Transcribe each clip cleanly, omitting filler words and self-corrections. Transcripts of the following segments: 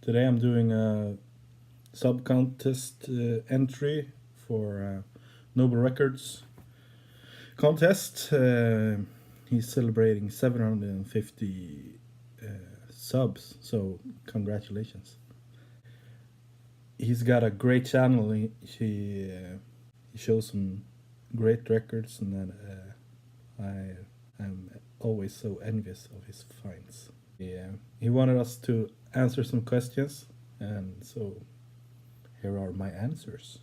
Today I'm doing a sub contest entry for Noble Records contest. He's celebrating 750 subs, so congratulations. He's got a great channel. He shows some great records, and then I'm always so envious of his finds. Yeah, he wanted us to answer some questions, and so here are my answers.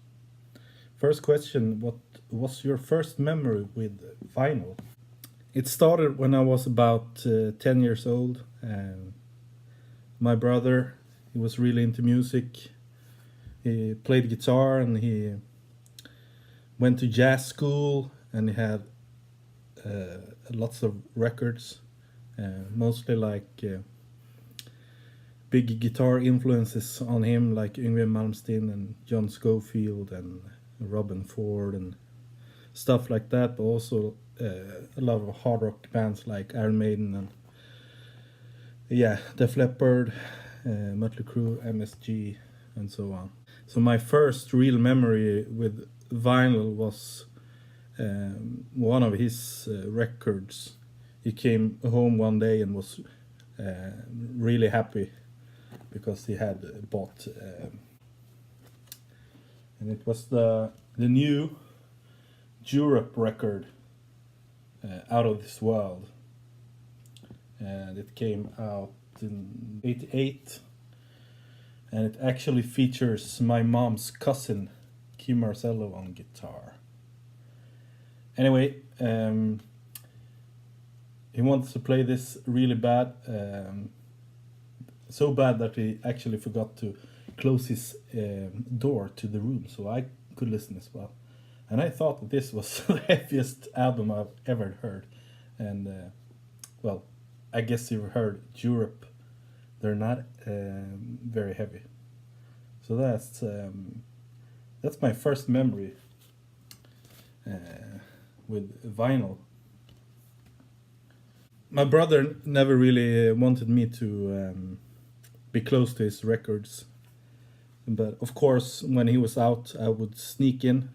First question: what was your first memory with vinyl? It started when I was about 10 years old. My brother, he was really into music. He played guitar and he went to jazz school, and he had lots of records, mostly like big guitar influences on him, like Yngwie Malmsteen and John Scofield and Robin Ford and stuff like that, but also a lot of hard rock bands like Iron Maiden and Def Leppard, Mötley Crüe, MSG, and so on. So my first real memory with vinyl was one of his records. He came home one day and was really happy because he had bought, and it was the new Europe record, Out of This World, and it came out in '88, and it actually features my mom's cousin Kim Marcello on guitar. Anyway, he wanted to play this really bad, so bad that he actually forgot to close his door to the room, so I could listen as well. And I thought that this was the heaviest album I've ever heard. And well, I guess you've heard Europe. They're not very heavy. So that's my first memory with vinyl. My brother never really wanted me to be close to his records, but of course, when he was out, I would sneak in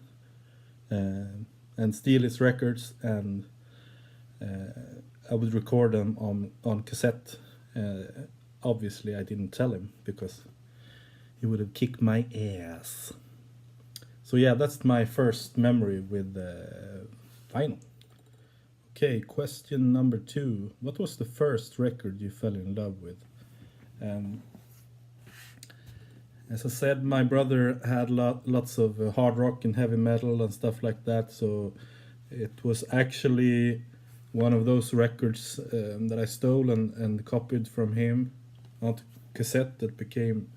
and steal his records, and I would record them on cassette. Obviously, I didn't tell him because he would have kicked my ass. So yeah, that's my first memory with vinyl. Okay, question number 2. What was the first record you fell in love with? As I said, my brother had lots of hard rock and heavy metal and stuff like that, so it was actually one of those records that I stole and copied from him onto cassette that became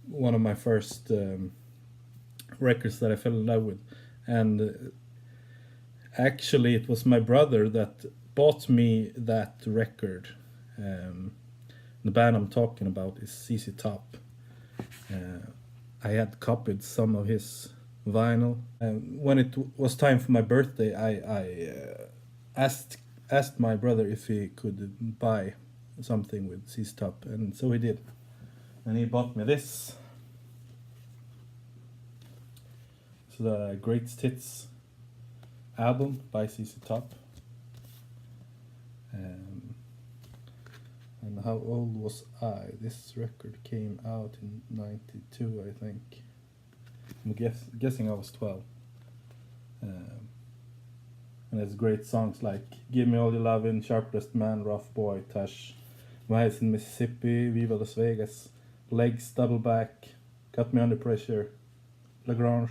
one of my first records that I fell in love with. And actually, it was my brother that bought me that record. The band I'm talking about is ZZ Top. I had copied some of his vinyl. When it was time for my birthday, I asked my brother if he could buy something with ZZ Top, and so he did. And he bought me this. It's the Greatest Hits album by ZZ Top. And how old was I? This record came out in '92, I think. I'm guessing I was 12. And it's great songs like Give Me All Your Lovin', Sharpest Man, Rough Boy, Tush, My House in Mississippi, Viva Las Vegas, Legs, Double Back, Got Me Under Pressure, Lagrange,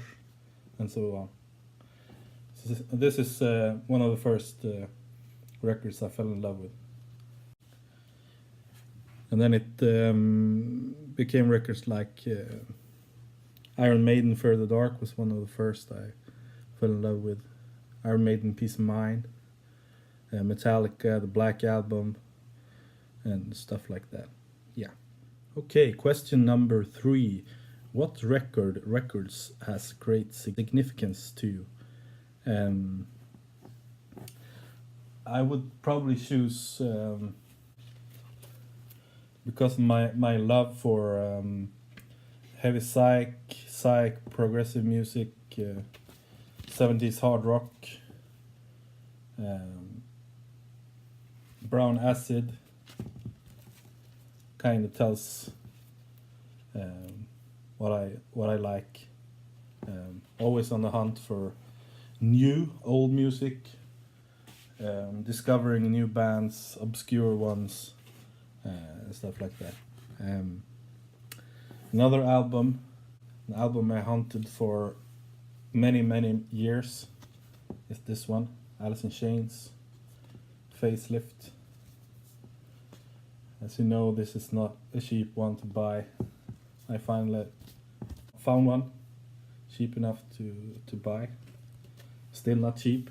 and so on. So this is one of the first records I fell in love with. And then it became records like Iron Maiden, Fear the Dark was one of the first I fell in love with. Iron Maiden, Peace of Mind, Metallica, the Black Album, and stuff like that. Yeah. Okay, question number 3. What records has great significance to you? I would probably choose because of my love for heavy psych, progressive music, 70s hard rock, Brown Acid, kind of tells what I like. Always on the hunt for new old music, discovering new bands, obscure ones, stuff like that. Another album, an album I hunted for many years, is this one, Alice in Chains, Facelift. As you know, this is not a cheap one to buy. I finally found one cheap enough to buy. Still not cheap.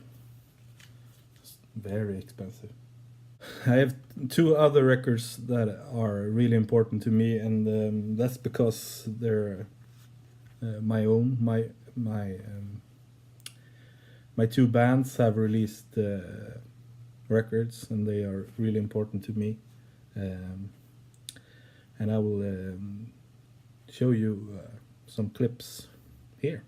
It's very expensive. I have two other records that are really important to me, and that's because they're my own. My two bands have released records, and they are really important to me. And I will show you some clips here.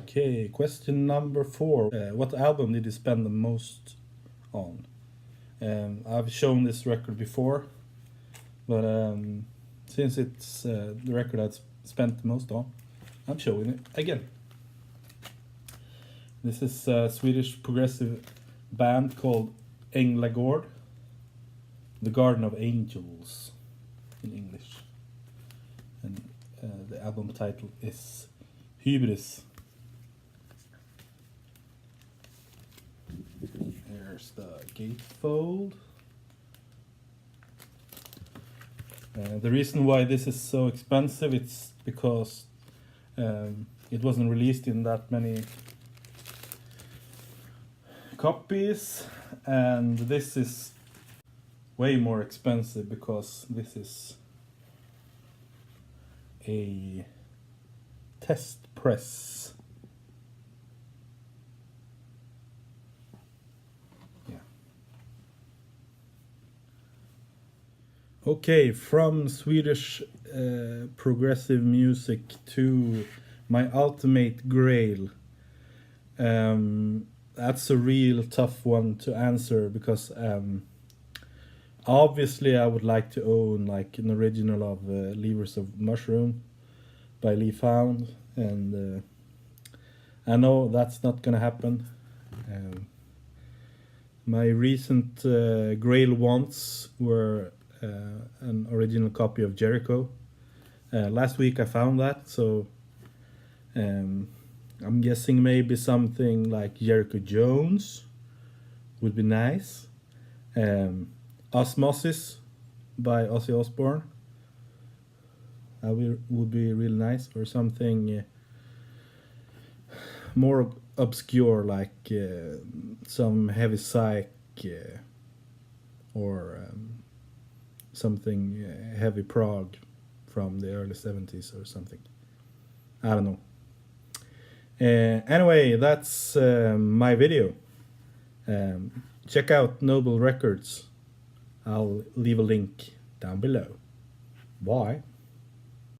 Okay, question number 4. What album did you spend the most on? I've shown this record before, but since it's the record I've spent the most on, I'm showing it again. This is a Swedish progressive band called Änglagård, The Garden of Angels in English. And the album title is Hybris. Here's the gatefold. The reason why this is so expensive, it's because it wasn't released in that many copies, and this is way more expensive because this is a test press. Yeah. Okay, from Swedish progressive music to my ultimate grail. That's a real tough one to answer because obviously I would like to own like an original of Levers of Mushroom by Lee Found, and I know that's not gonna happen. My recent grail wants were an original copy of Jericho. Last week I found that, so I'm guessing maybe something like Jericho Jones would be nice. Osmosis by Ozzy Osbourne. That would be really nice, or something more obscure, like some heavy psych or something heavy prog from the early 70s or something. I don't know. Anyway, that's my video. Check out Noble Records. I'll leave a link down below. Bye.